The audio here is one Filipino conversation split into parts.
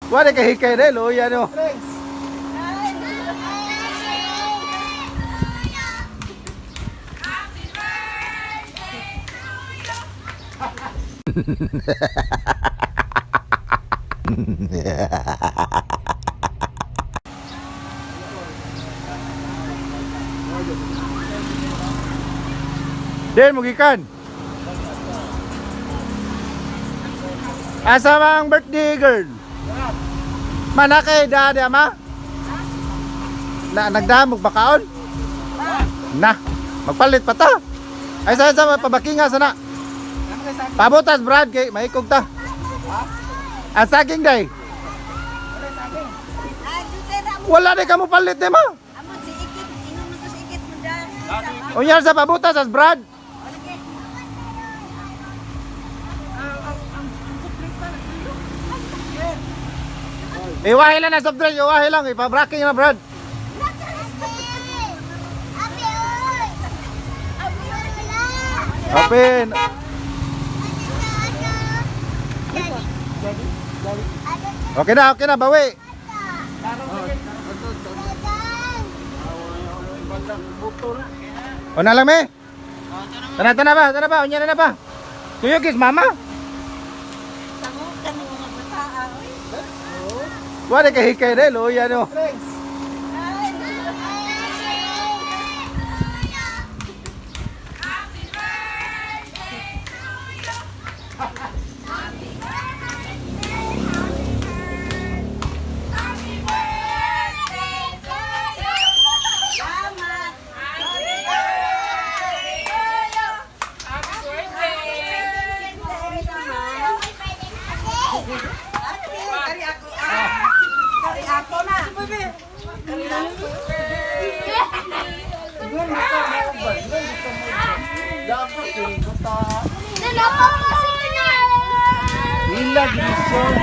Wala ka hikay rin, luya no. Den, mugikan. Asa mang birthday girl? Mana kay dada ma? Nagdamog bakaon? Na, magpalit pa ta. Ay sa pabakinga sana. Pabutas Brad kay mahikog ta. Ang saging day. Wala na ka mo palit eh ma. Amot si Ikit, inom na si Ikit mo dyan. Unyar sa pabutas as Brad. Iwahi lang na soft drink, iwahi lang, ipabraking na Brad. Open. Okay na, bawi. O na lang me. Tana ba, unya na ba. Kuyogis mama. Tangutan mo mga bataan. Wala ka hikay rin, luya no. Nilag igsoon.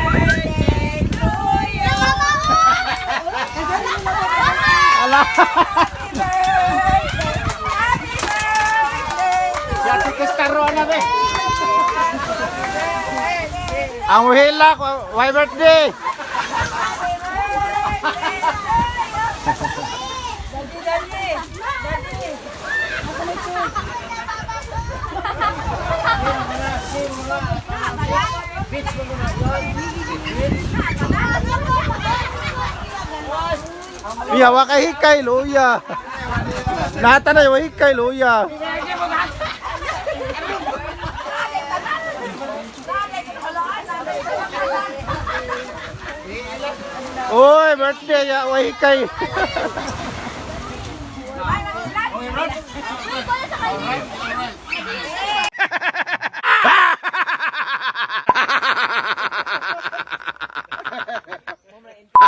Ala. Siya karon na be. Ang uhila ko, why birthday? Iya, waka hikay luya. Nata na yung hikay luya. Oy, birthday ya, wa hikay.